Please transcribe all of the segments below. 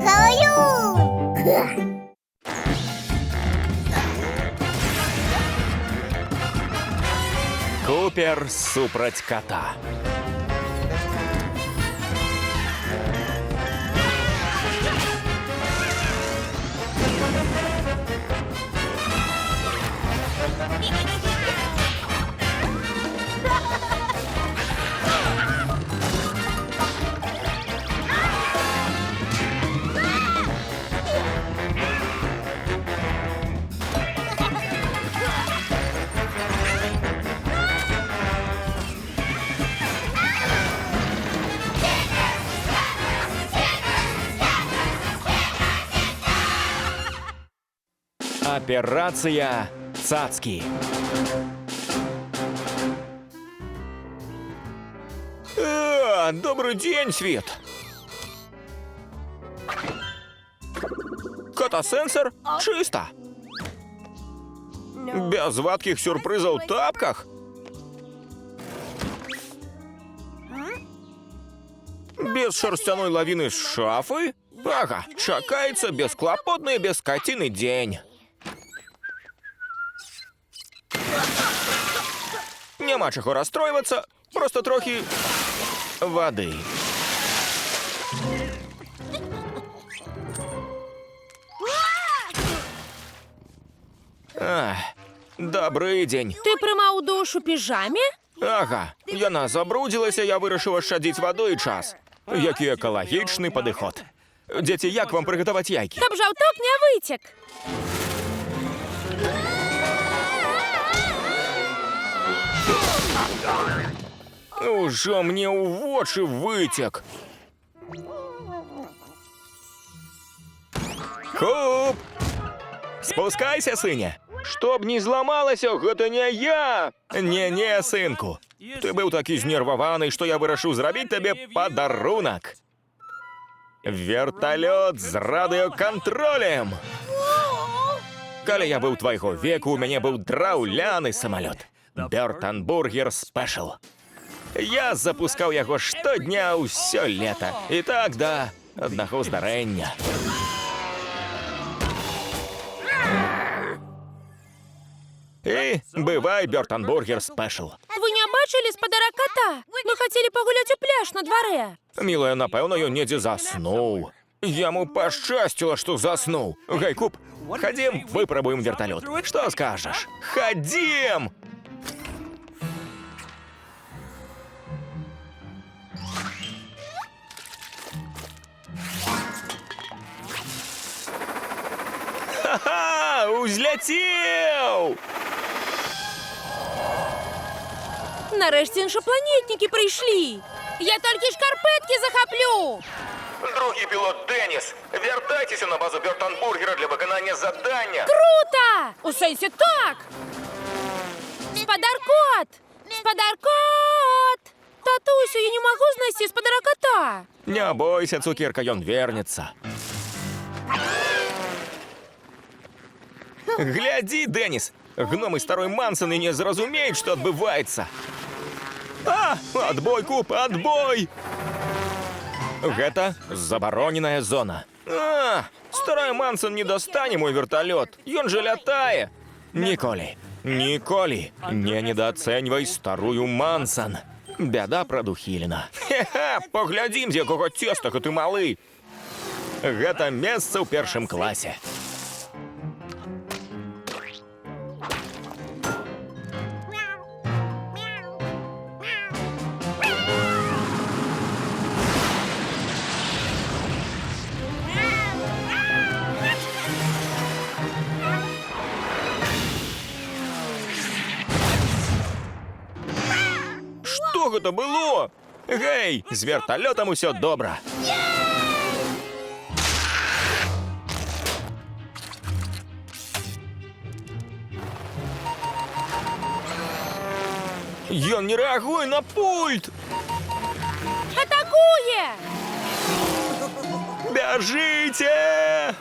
Каю! Купер супроть кота. Операция Цацки. Добрый день, Свет. Котосенсор чисто. Без ватких сюрпризов в тапках. Без шерстяной лавины шафы. Ага, чакається безклопотний безкотиный день. Нема чого розстроюватися, просто трохи води. Добрий день. Ти приймав душ у піжамі? Ага, яна забрудзілася, я вирішив ощадити водою час. Який екологічний підход. Діти, як вам приготувати яйки? Каб жовток не витік. Уже мне у вочі витік. Куп! Спускайся, синя. Чтоб не зламалася, гэта не я. Не, синку. Ти був такий знервований, що я вирішив зробити тобі подарунок. Вертольот з радіоконтролем. Коли я був твого віку, у мене був драўляны самоліт. Бёртан Бургер Спешл. Я запускаў яго штодня ўсё лета. І так да аднаго здарэння. І бывай, Бёртан Бургер Спешл. Ви не бачили спадара кота? Ми хотіли погуляти у пляж на дворі. Мілая, напэўна, ён недзе заснуў. Яму пашчасціла, што заснуў. Гай, Куп, ходім, выпрабуем вертолет. Што скажаш? Ходім! Ха-ха! Узляцеў! Нарешті іншопланетники прийшли. Я тільки шкарпетки захоплю. Другий пілот Деніс, вертайтеся на базу Бёртан-Бургера для виконання завдання. Круто! У сенсі так! Спадар кот! Спадар кот! Татусю, я не можу знайти спадара кота. Не бойся, цукерка, ён вернется. Гляди, Денис, гном и старой Мансон и не зразумеют, что отбывается. Отбой, Куп, отбой! Гэта забароненая зона. Старая Мансон не достане мой вертолет. Ён же лятае. Ніколі не недооценивай старую Мансон. Бяда прадухілена. Хе-ха, поглядзім, з якога цестака ты малы. Гэта месца ў першым класе. Што гэта было? Гей, з верталётам усё добра. Ён не рэагуе на пульт! Атакуе! Бяжыце!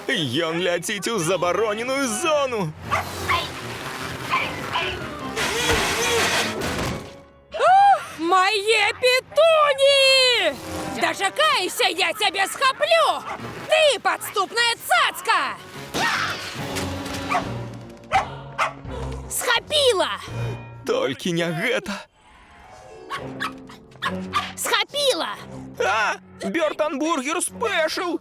Ён ляціць у забароненую зону! Мае петуні! Дочекайся, я тебе схоплю! Ты подступная цацка! Схопила! Толькі не гэта. Схопила! А! Бёртон-бургер спешл!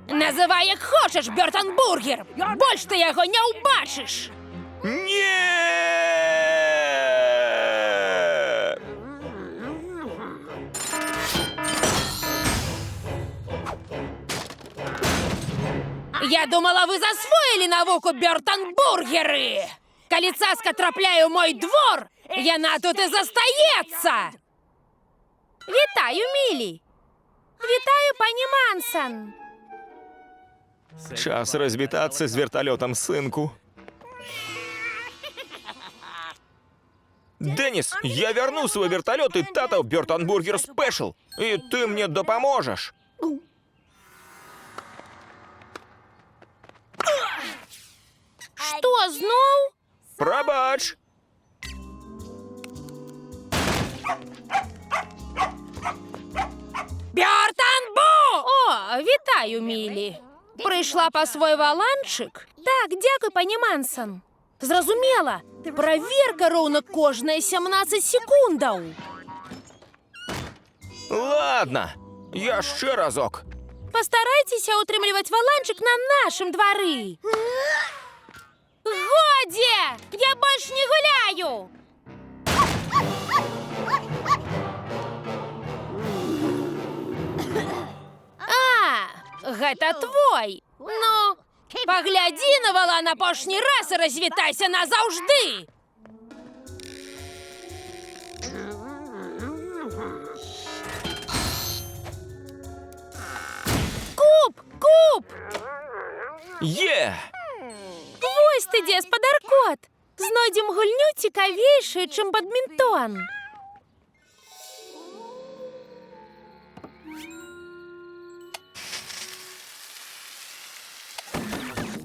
Называй як хочеш, Бёртон-бургер! Больш ти його не убачиш! Нет! Я думала, ви засвоїли науку, Бёртон-бургери! Коли цаска трапляє у мой двор, яна тут і застається! Вітаю, мілі! Вітаю, пані Мансон! Час развітаться з вертольотом, синку. Денис, я верну свой вертолет и Тата Бёртон-бургер спешл. И ты мне допоможешь. Що, знов? Пробач. Бёртон-бу! О, вітаю, мілі! Прийшла по свой валанчик? Так, дякую, пані Мансон. Зрозуміла. Проверка роўна кожныя 17 секундаў. Ладно, яшчэ разок. Пастарайцеся утрымліваць валанчик на нашым двары. Годзе! Я больш не гуляю! А, гэта твой. Ну, паглядзі на валан апошні раз і развітайся назаўжды. Куб! Куб! Е! Вось ты дзе, спадар-кот! Знойдзем гульню цікавейшую, чым бадмінтон.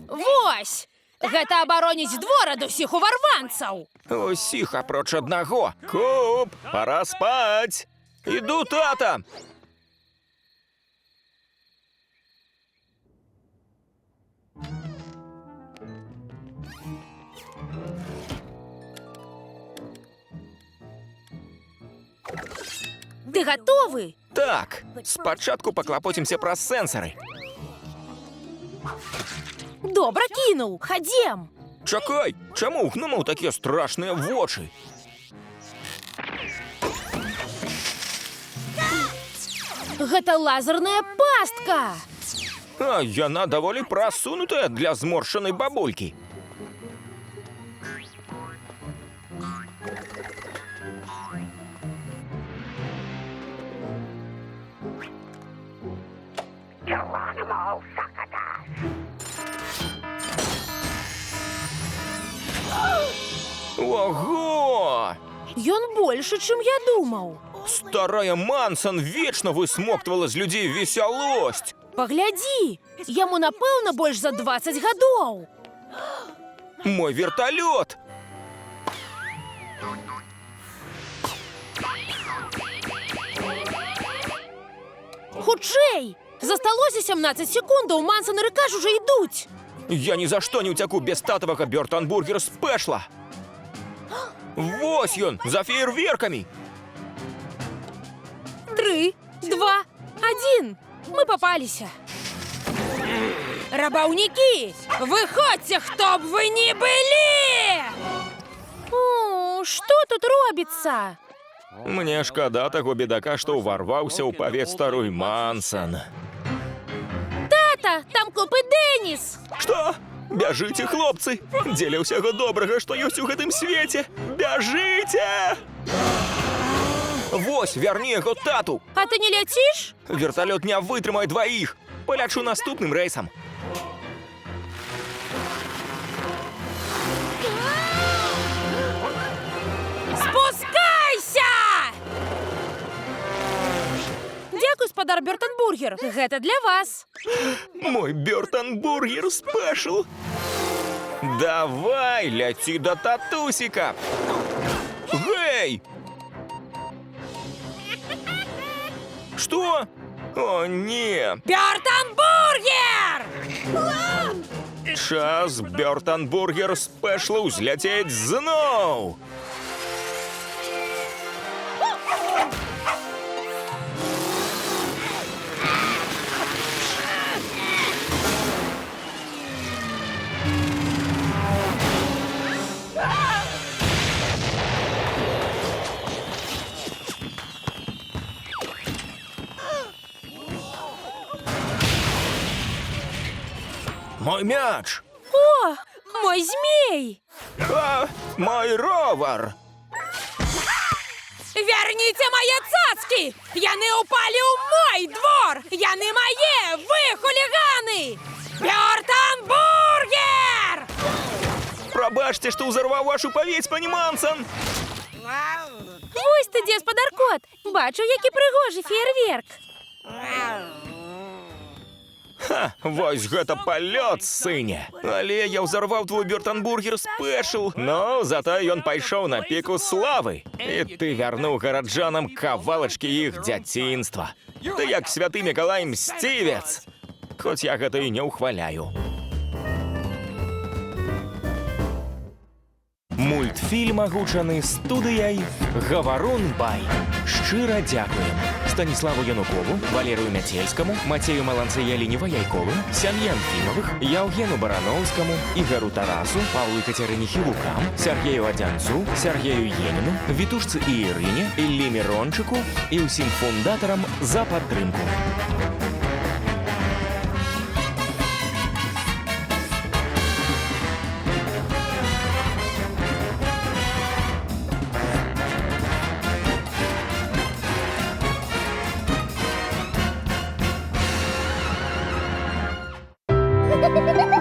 Вось! Гэта абароніць двор ад усіх уварванцаў! Усіх апроч аднаго. Куб, пора спаць. Іду, тата. Ты гатовы? Так, спачатку паклапоцімся пра сэнсары. Добра кінуў, хадзем! Чакай, чаму ў гномаў такія страшныя вочы? Гэта лазерная пастка! А яна даволі прасунутая для зморшчанай бабулькі. Ого! Ён большы, чым я думаў. Старая Мансон вечна высмоктвала з людзей весялосць. Паглядзі, яму, напэўна, больш за 20 гадоў. Мой вертолет! Хутчэй! Засталося 17 секундаў, Мансон і Рыкаш уже ідуць. Я ні за што не ўцяку без татавага Бёртон-бургер спешла. Вось ён, за феерверкамі. 3, 2, 1. Мы попаліся. Рабаўнікі, выходзьце, хто б вы ні былі! О, што тут робіцца? Мне шкада таго бедака, што ўварваўся ў павет старой Мансон. Тата, там купы Дэніс! Што? Бяжыце, хлопцы! Дзеля ўсяго добрага, што ёсць у гэтым свеце! Бяжыце! Вось, вярні яго тату! А ты не ляціш? Верталёт не вытрымае дваіх! Палячу наступным рэйсам. Спускайся! Дзякуй, спадар Бёртон-бургер. Гэта для вас. Мой Бёртон-бургер спешл! Давай, ляці да татусіка! Гей! Что? О, ні. Бёртон-бургер! Час Бёртон-бургер спешлу узлететь знов. Мой мяч! О, мой змей! А, мой ровер! Верните мои цацки! Яны упали у мой двор! Яны мои! Вы хулиганы! Бёртон-бургер! Пробачьте, что узорвав вашу повесть, пані Мансон! Ось ти, десподар кот! Бачу, який пригожий феєрверк! Ха, вось гэта палёт, сыне! Але я ўзарваў твой Бёртон-бургер спешл, но зато ён пайшоў на піку славы. І ты вярнуў гараджанам кавалачкі іх дзяцінства. Ты як святы Мікалай мсцівец! Хоць я гэта і не ўхваляю. Мультфільм агучаны студыяй «Гаварун Бай». Шчыра дзякуем Станіславу Янукову, Валерыю Мяцельскаму, Мацею Маланцыя-Лінева-Яйковым, сям'і Анфімовых, Яўгену Барановскаму, Ігару Тарасу, Паўлу і Кацярыне Хілукам, Сяргею Адзянцу, Сяргею Еніну, Вітушцы і Ірыне, Іллі Мірончыку і ўсім фундатарам за падтрымку. Ha ha ha ha!